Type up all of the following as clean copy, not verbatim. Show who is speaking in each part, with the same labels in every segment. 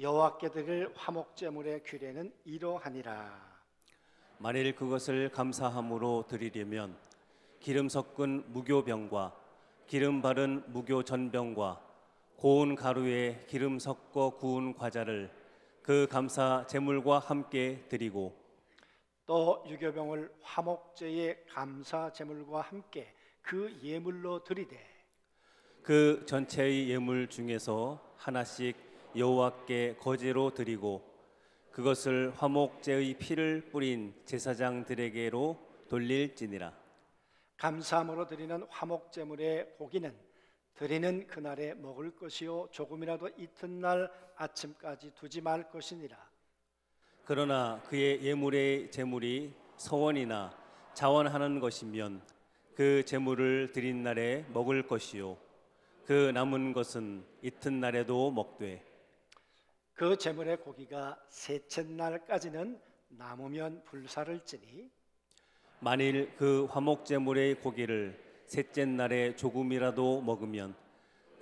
Speaker 1: 여호와께 드릴 화목제물의 규례는 이러하니라.
Speaker 2: 만일 그것을 감사함으로 드리려면 기름 섞은 무교병과 기름 바른 무교 전병과 고운 가루에 기름 섞어 구운 과자를 그 감사 제물과 함께 드리고
Speaker 1: 또 유교병을 화목제의 감사 제물과 함께 그 예물로 드리되
Speaker 2: 그 전체의 예물 중에서 하나씩 여호와께 거제로 드리고 그것을 화목제의 피를 뿌린 제사장들에게로 돌릴지니라.
Speaker 1: 감사함으로 드리는 화목제물의 고기는 드리는 그날에 먹을 것이요 조금이라도 이튿날 아침까지 두지 말 것이니라.
Speaker 2: 그러나 그의 예물의 제물이 서원이나 자원하는 것이면 그 제물을 드린 날에 먹을 것이요 그 남은 것은 이튿날에도 먹되
Speaker 1: 그 제물의 고기가 셋째 날까지는 남으면 불사를 찌니
Speaker 2: 만일 그 화목제물의 고기를 셋째 날에 조금이라도 먹으면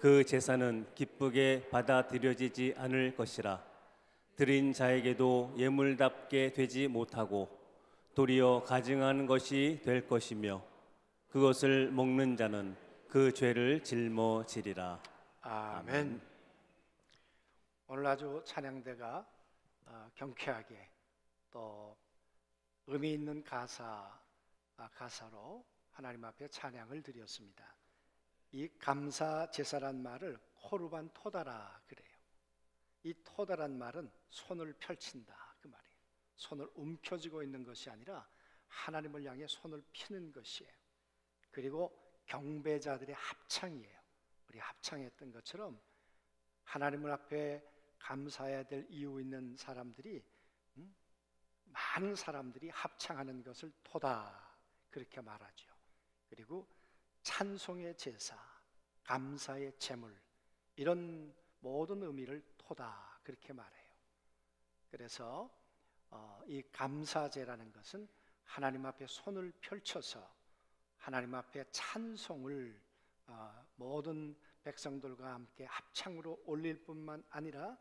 Speaker 2: 그 제사는 기쁘게 받아들여지지 않을 것이라. 드린 자에게도 예물답게 되지 못하고 도리어 가증한 것이 될 것이며 그것을 먹는 자는 그 죄를 짊어지리라.
Speaker 1: 아멘. 오늘 아주 찬양대가 경쾌하게 또 의미 있는 가사로 하나님 앞에 찬양을 드렸습니다. 이 감사 제사란 말을 코르반 토다라 그래요. 이 토다란 말은 손을 펼친다 그 말이에요. 손을 움켜쥐고 있는 것이 아니라 하나님을 향해 손을 피는 것이에요. 그리고 경배자들의 합창이에요. 우리 합창했던 것처럼 하나님을 앞에 감사해야 될 이유 있는 사람들이 많은 사람들이 합창하는 것을 토다 그렇게 말하죠. 그리고 찬송의 제사, 감사의 제물 이런 모든 의미를 토다 그렇게 말해요. 그래서 이 감사제라는 것은 하나님 앞에 손을 펼쳐서 하나님 앞에 찬송을 모든 백성들과 함께 합창으로 올릴 뿐만 아니라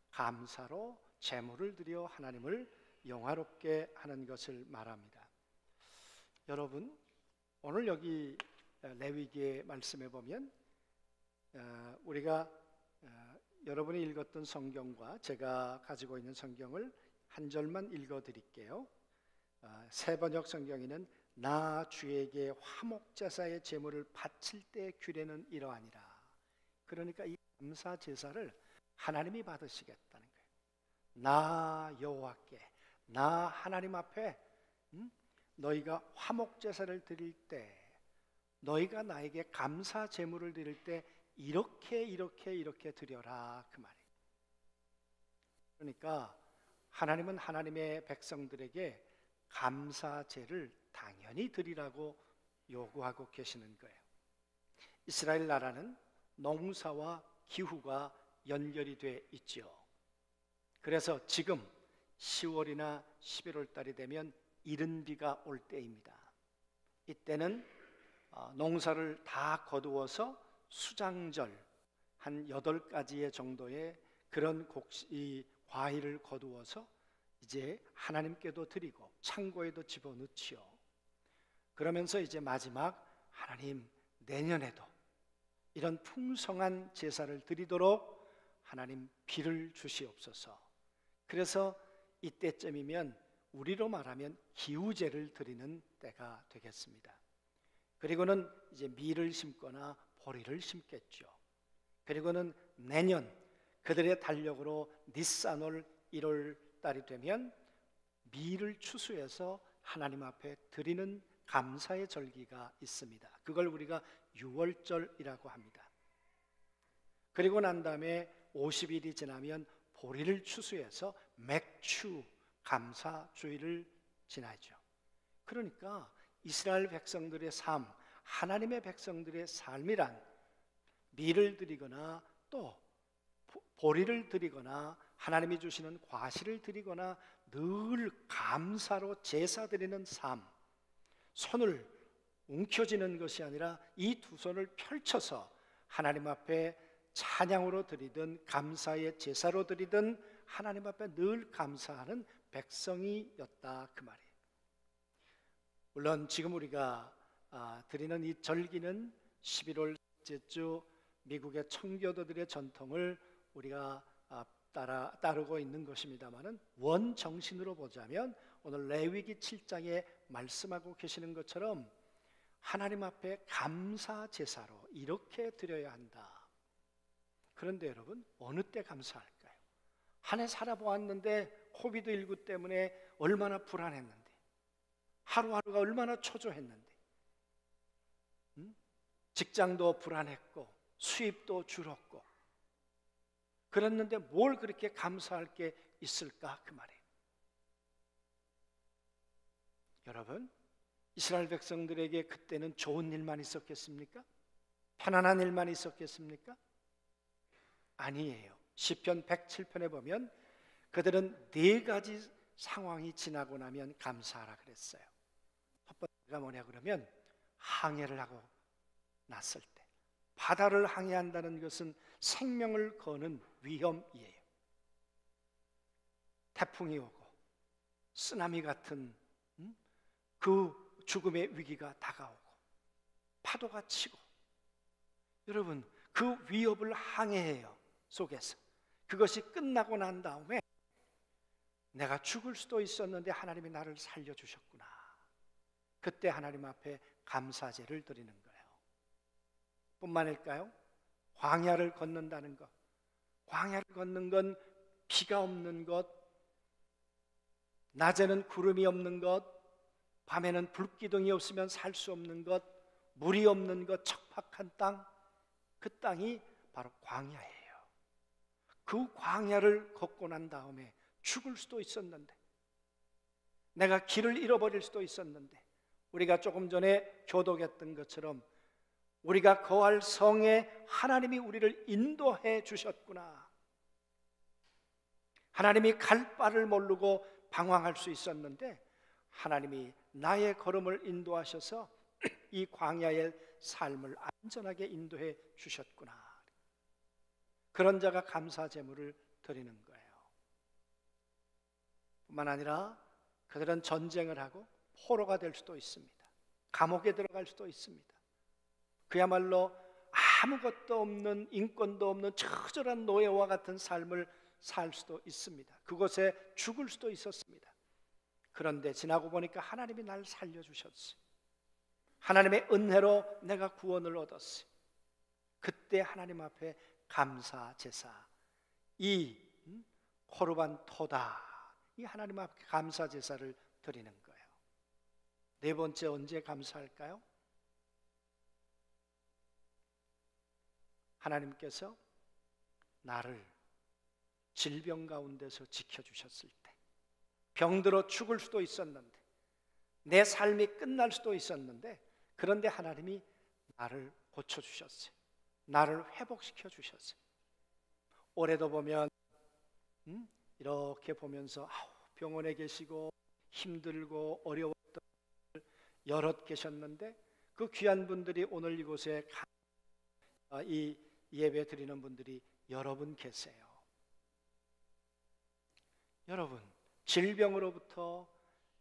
Speaker 1: 감사로 제물을 드려 하나님을 영화롭게 하는 것을 말합니다. 여러분, 오늘 여기 레위기의 말씀에 보면 우리가 여러분이 읽었던 성경과 제가 가지고 있는 성경을 한 절만 읽어드릴게요. 새 번역 성경에는 나 주에게 화목제사의 제물을 바칠 때 규례는 이러하니라. 그러니까 이 감사 제사를 하나님이 받으시겠다는 거예요. 나 여호와께, 나 하나님 앞에 너희가 화목제사를 드릴 때, 너희가 나에게 감사 제물을 드릴 때 이렇게 드려라 그 말이에요. 그러니까 하나님은 하나님의 백성들에게 감사제를 당연히 드리라고 요구하고 계시는 거예요. 이스라엘 나라는 농사와 기후가 연결이 돼 있죠. 그래서 지금 10월이나 11월 달이 되면 이른 비가 올 때입니다. 이때는 농사를 다 거두어서 수장절 한 8가지의 정도의 그런 과일을 거두어서 이제 하나님께도 드리고 창고에도 집어넣지요. 그러면서 이제 마지막 하나님 내년에도 이런 풍성한 제사를 드리도록 하나님 비를 주시옵소서. 그래서 이때쯤이면 우리로 말하면 기우제를 드리는 때가 되겠습니다. 그리고는 이제 밀을 심거나 보리를 심겠죠. 그리고는 내년 그들의 달력으로 니산월 1월 달이 되면 밀을 추수해서 하나님 앞에 드리는 감사의 절기가 있습니다. 그걸 우리가 유월절이라고 합니다. 그리고 난 다음에 50일이 지나면 보리를 추수해서 맥추 감사주의를 지나죠. 그러니까 이스라엘 백성들의 삶, 하나님의 백성들의 삶이란 밀을 드리거나 또 보리를 드리거나 하나님이 주시는 과실을 드리거나 늘 감사로 제사 드리는 삶, 손을 움켜쥐는 것이 아니라 이 두 손을 펼쳐서 하나님 앞에 찬양으로 드리든 감사의 제사로 드리든 하나님 앞에 늘 감사하는 백성이었다 그 말이에요. 물론 지금 우리가 드리는 이 절기는 11월 셋째 주 미국의 청교도들의 전통을 우리가 따르고 있는 것입니다만은 원 정신으로 보자면 오늘 레위기 7장에 말씀하고 계시는 것처럼 하나님 앞에 감사 제사로 이렇게 드려야 한다. 그런데 여러분, 어느 때 감사할까요? 한 해 살아보았는데 코비드19 때문에 얼마나 불안했는데, 하루하루가 얼마나 초조했는데, 직장도 불안했고 수입도 줄었고 그랬는데 뭘 그렇게 감사할 게 있을까 그 말이에요. 여러분, 이스라엘 백성들에게 그때는 좋은 일만 있었겠습니까? 편안한 일만 있었겠습니까? 아니에요. 시편 107편에 보면 그들은 4가지 상황이 지나고 나면 감사하라 그랬어요. 첫 번째가 뭐냐 그러면 항해를 하고 났을 때, 바다를 항해한다는 것은 생명을 거는 위험이에요. 태풍이 오고 쓰나미 같은 그 죽음의 위기가 다가오고 파도가 치고, 여러분 그 위협을 항해해요. 속에서 그것이 끝나고 난 다음에 내가 죽을 수도 있었는데 하나님이 나를 살려주셨구나. 그때 하나님 앞에 감사제를 드리는 거예요. 뿐만일까요? 광야를 걷는다는 것, 광야를 걷는 건 비가 없는 것, 낮에는 구름이 없는 것, 밤에는 불기둥이 없으면 살 수 없는 것, 물이 없는 것, 척박한 땅, 그 땅이 바로 광야예요. 그 광야를 걷고 난 다음에 죽을 수도 있었는데, 내가 길을 잃어버릴 수도 있었는데, 우리가 조금 전에 교독했던 것처럼 우리가 거할 성에 하나님이 우리를 인도해 주셨구나. 하나님이 갈 바를 모르고 방황할 수 있었는데 하나님이 나의 걸음을 인도하셔서 이 광야의 삶을 안전하게 인도해 주셨구나. 그런 자가 감사 제물을 드리는 거예요. 뿐만 아니라 그들은 전쟁을 하고 포로가 될 수도 있습니다. 감옥에 들어갈 수도 있습니다. 그야말로 아무것도 없는, 인권도 없는 처절한 노예와 같은 삶을 살 수도 있습니다. 그곳에 죽을 수도 있었습니다. 그런데 지나고 보니까 하나님이 날 살려주셨어요. 하나님의 은혜로 내가 구원을 얻었어요. 그때 하나님 앞에 감사 제사, 이 코르반 토다, 이 하나님 앞에 감사 제사를 드리는 거예요. 네 번째, 언제 감사할까요? 하나님께서 나를 질병 가운데서 지켜주셨을 때, 병들어 죽을 수도 있었는데, 내 삶이 끝날 수도 있었는데, 그런데 하나님이 나를 고쳐주셨어요. 나를 회복시켜 주셨어요. 올해도 보면 이렇게 보면서 병원에 계시고 힘들고 어려웠던 분들 여럿 계셨는데, 그 귀한 분들이 오늘 이곳에 이 예배 드리는 분들이 여러분 계세요. 여러분, 질병으로부터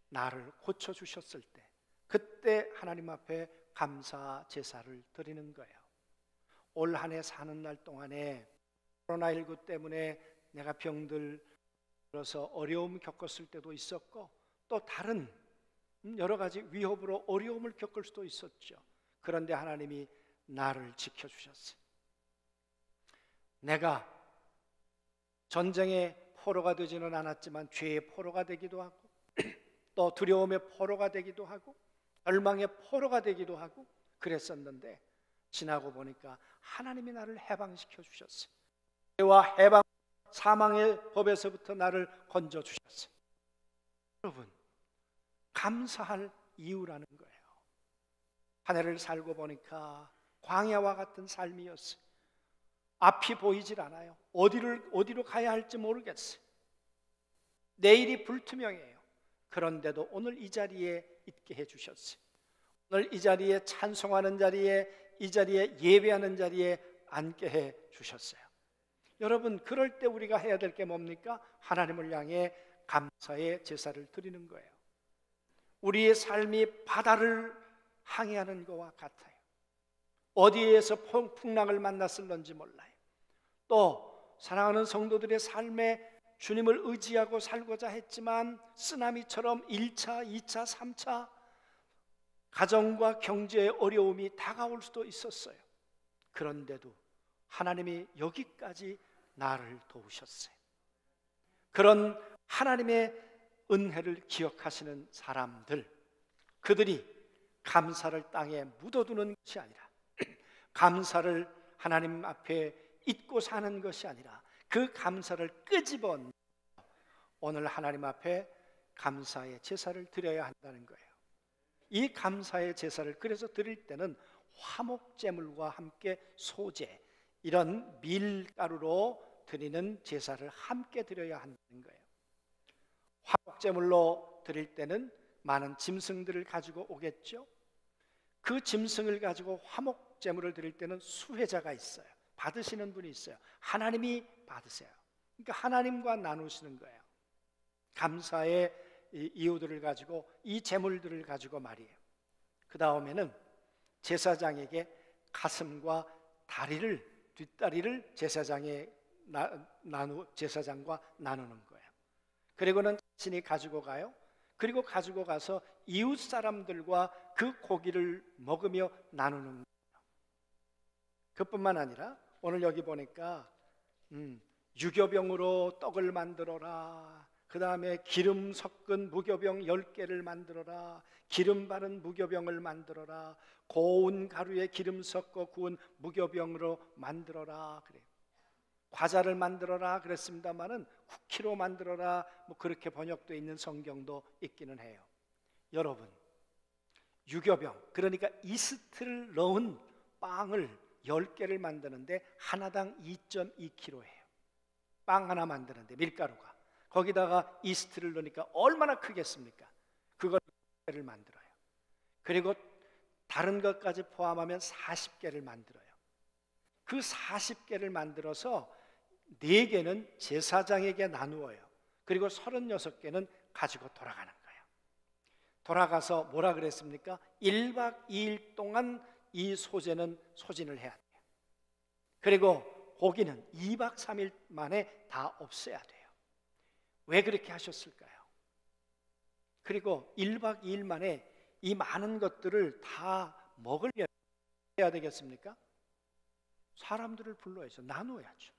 Speaker 1: 나를 고쳐주셨을 때, 그때 하나님 앞에 감사 제사를 드리는 거예요. 올 한 해 사는 날 동안에 코로나19 때문에 내가 병들어서 어려움 겪었을 때도 있었고, 또 다른 여러 가지 위협으로 어려움을 겪을 수도 있었죠. 그런데 하나님이 나를 지켜주셨어요. 내가 전쟁의 포로가 되지는 않았지만 죄의 포로가 되기도 하고, 또 두려움의 포로가 되기도 하고, 절망의 포로가 되기도 하고 그랬었는데, 지나고 보니까 하나님이 나를 해방시켜 주셨어요. 죄와 해방, 사망의 법에서부터 나를 건져 주셨어요. 여러분, 감사할 이유라는 거예요. 한 해를 살고 보니까 광야와 같은 삶이었어요. 앞이 보이질 않아요. 어디로 가야 할지 모르겠어요. 내일이 불투명해요. 그런데도 오늘 이 자리에 있게 해주셨어요. 오늘 이 자리에 찬송하는 자리에, 이 자리에 예배하는 자리에 앉게 해 주셨어요. 여러분, 그럴 때 우리가 해야 될 게 뭡니까? 하나님을 향해 감사의 제사를 드리는 거예요. 우리의 삶이 바다를 항해하는 것과 같아요. 어디에서 풍랑을 만났을런지 몰라요. 또 사랑하는 성도들의 삶에 주님을 의지하고 살고자 했지만 쓰나미처럼 1차, 2차, 3차 가정과 경제의 어려움이 다가올 수도 있었어요. 그런데도 하나님이 여기까지 나를 도우셨어요. 그런 하나님의 은혜를 기억하시는 사람들, 그들이 감사를 땅에 묻어두는 것이 아니라 감사를 하나님 앞에 잊고 사는 것이 아니라 그 감사를 끄집어 오늘 하나님 앞에 감사의 제사를 드려야 한다는 거예요. 이 감사의 제사를 그래서 드릴 때는 화목제물과 함께 소제, 이런 밀가루로 드리는 제사를 함께 드려야 한다는 거예요. 화목제물로 드릴 때는 많은 짐승들을 가지고 오겠죠. 그 짐승을 가지고 화목제물을 드릴 때는 수혜자가 있어요. 받으시는 분이 있어요. 하나님이 받으세요. 그러니까 하나님과 나누시는 거예요. 감사의 이유들을 가지고, 이 제물들을 가지고 말이에요. 그 다음에는 제사장에게 가슴과 다리를, 뒷다리를 제사장과 나누는 거예요. 그리고는 자신이 가지고 가요. 그리고 가지고 가서 이웃 사람들과 그 고기를 먹으며 나누는 거예요. 그뿐만 아니라 오늘 여기 보니까 유교병으로 떡을 만들어라, 그 다음에 기름 섞은 무교병 10개를 만들어라, 기름 바른 무교병을 만들어라, 고운 가루에 기름 섞어 구운 무교병으로 만들어라 그래요. 과자를 만들어라 그랬습니다마는 쿠키로 만들어라, 뭐 그렇게 번역되어 있는 성경도 있기는 해요. 여러분, 유교병, 그러니까 이스트를 넣은 빵을 10개를 만드는데 하나당 2.2kg예요. 빵 하나 만드는데 밀가루가, 거기다가 이스트를 넣으니까 얼마나 크겠습니까? 그걸 10개를 만들어요. 그리고 다른 것까지 포함하면 40개를 만들어요. 그 40개를 만들어서 4개는 제사장에게 나누어요. 그리고 36개는 가지고 돌아가는 거예요. 돌아가서 뭐라 그랬습니까? 1박 2일 동안 이 소제는 소진을 해야 돼요. 그리고 고기는 2박 3일 만에 다 없애야 돼요. 왜 그렇게 하셨을까요? 그리고 1박 2일 만에 이 많은 것들을 다 먹으려면 해야 되겠습니까? 사람들을 불러야죠. 나누어야죠.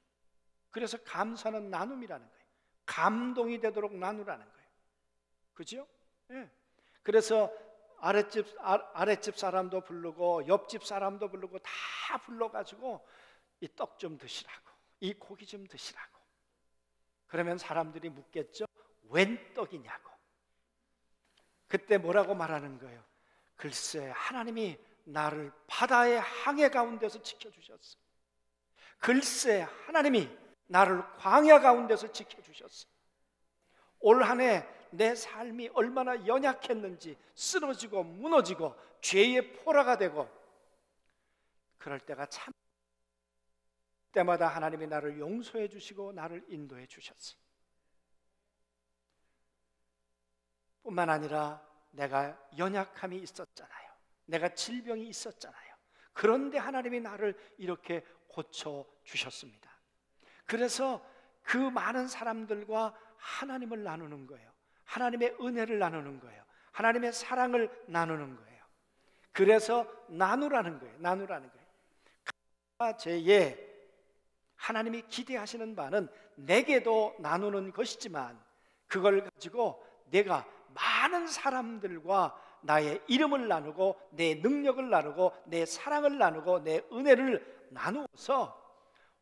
Speaker 1: 그래서 감사는 나눔이라는 거예요. 감동이 되도록 나누라는 거예요. 그죠? 예. 그래서 아랫집 사람도 부르고 옆집 사람도 부르고 다 불러가지고 이 떡 좀 드시라고, 이 고기 좀 드시라고. 그러면 사람들이 묻겠죠. 웬 떡이냐고. 그때 뭐라고 말하는 거예요? 글쎄, 하나님이 나를 바다의 항해 가운데서 지켜주셨어. 글쎄, 하나님이 나를 광야 가운데서 지켜주셨어. 올 한 해 내 삶이 얼마나 연약했는지, 쓰러지고 무너지고 죄의 포로가 되고, 그럴 때가 참, 때마다 하나님이 나를 용서해 주시고 나를 인도해 주셨어. 뿐만 아니라 내가 연약함이 있었잖아요. 내가 질병이 있었잖아요. 그런데 하나님이 나를 이렇게 고쳐 주셨습니다. 그래서 그 많은 사람들과 하나님을 나누는 거예요. 하나님의 은혜를 나누는 거예요. 하나님의 사랑을 나누는 거예요. 그래서 나누라는 거예요. 나누라는 거예요. 제에 하나님이 기대하시는 바는 내게도 나누는 것이지만, 그걸 가지고 내가 많은 사람들과 나의 이름을 나누고, 내 능력을 나누고, 내 사랑을 나누고, 내 은혜를 나누어서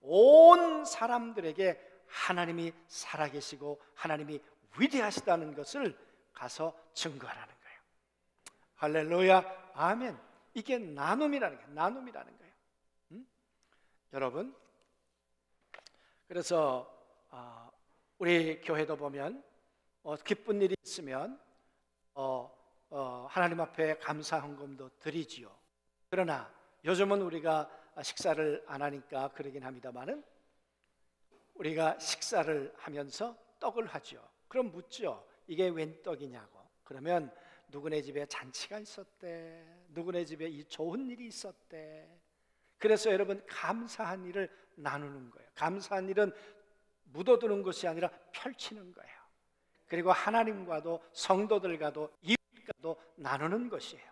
Speaker 1: 온 사람들에게 하나님이 살아계시고 하나님이 위대하시다는 것을 가서 증거하라는 거예요. 할렐루야, 아멘. 이게 나눔이라는 거예요. 나눔이라는 거예요. 여러분, 그래서 우리 교회도 보면 기쁜 일이 있으면 하나님 앞에 감사 헌금도 드리지요. 그러나 요즘은 우리가 식사를 안 하니까 그러긴 합니다만은 우리가 식사를 하면서 떡을 하죠. 그럼 묻죠. 이게 웬 떡이냐고. 그러면 누구네 집에 잔치가 있었대. 누구네 집에 이 좋은 일이 있었대. 그래서 여러분 감사한 일을 나누는 거예요. 감사한 일은 묻어두는 것이 아니라 펼치는 거예요. 그리고 하나님과도 성도들과도 이웃과도 나누는 것이에요.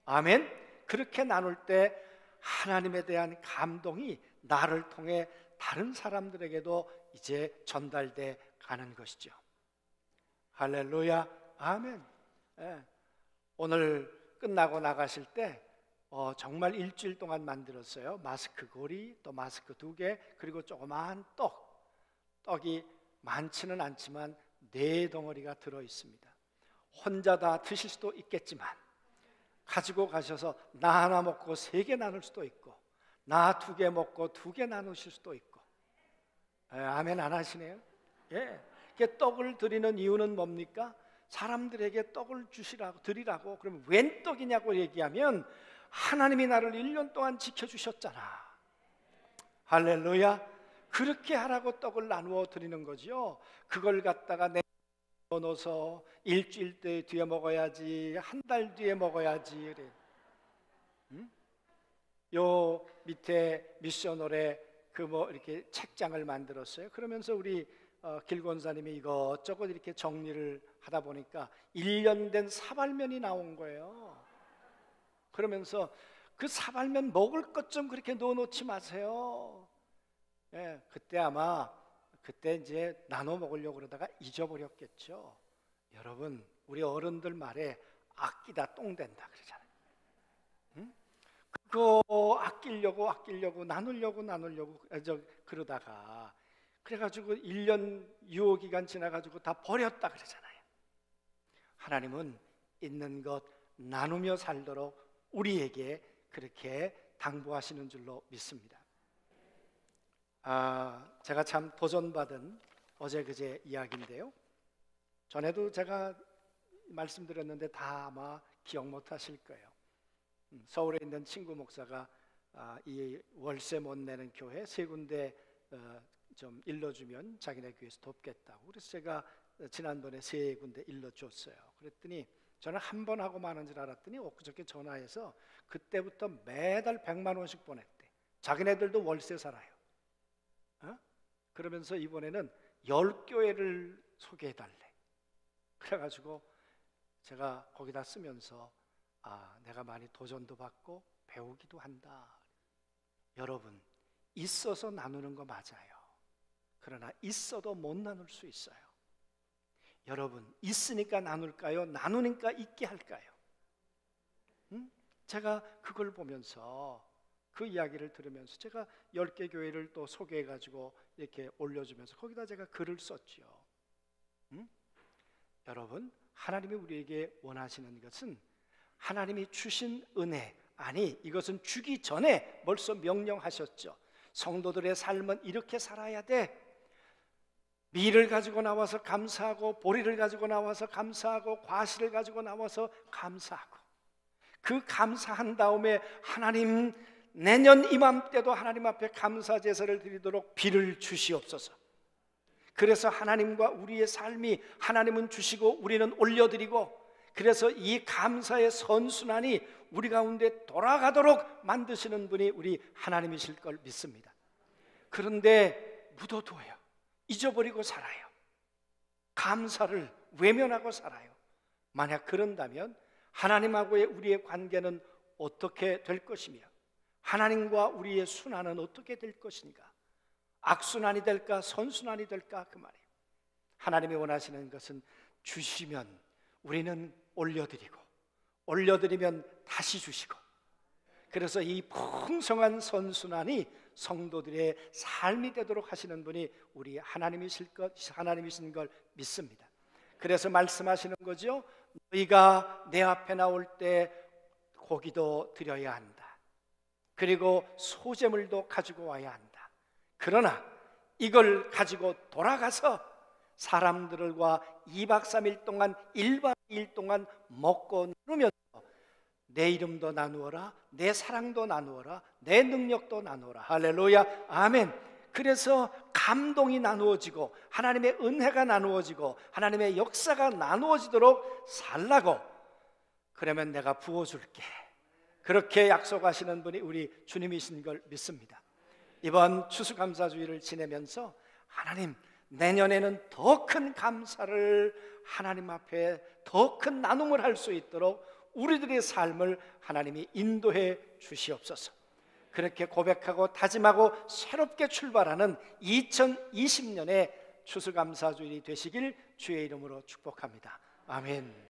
Speaker 1: 아멘. 그렇게 나눌 때 하나님에 대한 감동이 나를 통해 다른 사람들에게도 이제 전달돼 가는 것이죠. 할렐루야. 아멘. 예. 오늘 끝나고 나가실 때 정말 일주일 동안 만들었어요. 마스크 고리, 또 마스크 2개, 그리고 조그마한 떡이 많지는 않지만 4덩어리가 들어 있습니다. 혼자 다 드실 수도 있겠지만 가지고 가셔서 나 하나 먹고 3개 나눌 수도 있고, 나 2개 먹고 2개 나누실 수도 있고. 아멘 안 하시네요? 예. 떡을 드리는 이유는 뭡니까? 사람들에게 떡을 드리라고. 그러면 웬 떡이냐고 얘기하면 하나님이 나를 1년 동안 지켜주셨잖아. 할렐루야. 그렇게 하라고 떡을 나누어 드리는 거죠. 그걸 갖다가 넣어서 일주일 뒤에 먹어야지, 한 달 뒤에 먹어야지. 그래. 요 밑에 미션홀에 이렇게 책장을 만들었어요. 그러면서 우리 길권사님이 이것저것 이렇게 정리를 하다 보니까 1년 된 사발면이 나온 거예요. 그러면서 그 사발면 먹을 것 좀 그렇게 넣어놓지 마세요. 예, 그때 이제 나눠 먹으려고 그러다가 잊어버렸겠죠. 여러분, 우리 어른들 말에 아끼다 똥 된다 그러잖아요. 응? 그거 아끼려고 나누려고 그러다가 그래가지고 1년 유효기간 지나가지고 다 버렸다 그러잖아요. 하나님은 있는 것 나누며 살도록 우리에게 그렇게 당부하시는 줄로 믿습니다. 제가 참 도전받은 어제 그제 이야기인데요. 전에도 제가 말씀드렸는데 다 아마 기억 못 하실 거예요. 서울에 있는 친구 목사가 이 월세 못 내는 교회 3군데 좀 일러주면 자기네 교회에서 돕겠다고. 그래서 제가 지난번에 3군데 일러줬어요. 그랬더니 저는 한 번 하고 마는 줄 알았더니 엊그저께 전화해서 그때부터 매달 100만 원씩 보냈대. 자기네들도 월세 살아요. 그러면서 이번에는 10교회를 소개해달래. 그래가지고 제가 거기다 쓰면서 내가 많이 도전도 받고 배우기도 한다. 여러분, 있어서 나누는 거 맞아요. 그러나 있어도 못 나눌 수 있어요. 여러분, 있으니까 나눌까요? 나누니까 있게 할까요? 제가 그걸 보면서 그 이야기를 들으면서 제가 10개 교회를 또 소개해가지고 이렇게 올려주면서 거기다 제가 글을 썼죠. 여러분, 하나님이 우리에게 원하시는 것은 하나님이 주신 은혜, 아니 이것은 주기 전에 벌써 명령하셨죠. 성도들의 삶은 이렇게 살아야 돼. 밀을 가지고 나와서 감사하고, 보리를 가지고 나와서 감사하고, 과실을 가지고 나와서 감사하고, 그 감사한 다음에 하나님, 내년 이맘때도 하나님 앞에 감사 제사를 드리도록 비를 주시옵소서. 그래서 하나님과 우리의 삶이, 하나님은 주시고 우리는 올려드리고, 그래서 이 감사의 선순환이 우리 가운데 돌아가도록 만드시는 분이 우리 하나님이실 걸 믿습니다. 그런데 묻어두어요. 잊어버리고 살아요. 감사를 외면하고 살아요. 만약 그런다면 하나님하고의 우리의 관계는 어떻게 될 것이며, 하나님과 우리의 순환은 어떻게 될 것인가? 악순환이 될까 선순환이 될까? 그 말이에요. 하나님이 원하시는 것은 주시면 우리는 올려드리고, 올려드리면 다시 주시고, 그래서 이 풍성한 선순환이 성도들의 삶이 되도록 하시는 분이 우리 하나님이신 걸 믿습니다. 그래서 말씀하시는 거죠. 너희가 내 앞에 나올 때 고기도 드려야 한다. 그리고 소제물도 가지고 와야 한다. 그러나 이걸 가지고 돌아가서 사람들과 2박 3일 동안 1박 2일 동안 먹고 누르면서 내 이름도 나누어라, 내 사랑도 나누어라, 내 능력도 나누어라. 할렐루야, 아멘. 그래서 감동이 나누어지고 하나님의 은혜가 나누어지고 하나님의 역사가 나누어지도록 살라고. 그러면 내가 부어줄게. 그렇게 약속하시는 분이 우리 주님이신 걸 믿습니다. 이번 추수감사주의를 지내면서 하나님, 내년에는 더 큰 감사를 하나님 앞에 더 큰 나눔을 할 수 있도록 우리들의 삶을 하나님이 인도해 주시옵소서. 그렇게 고백하고 다짐하고 새롭게 출발하는 2020년의 추수감사주일이 되시길 주의 이름으로 축복합니다. 아멘.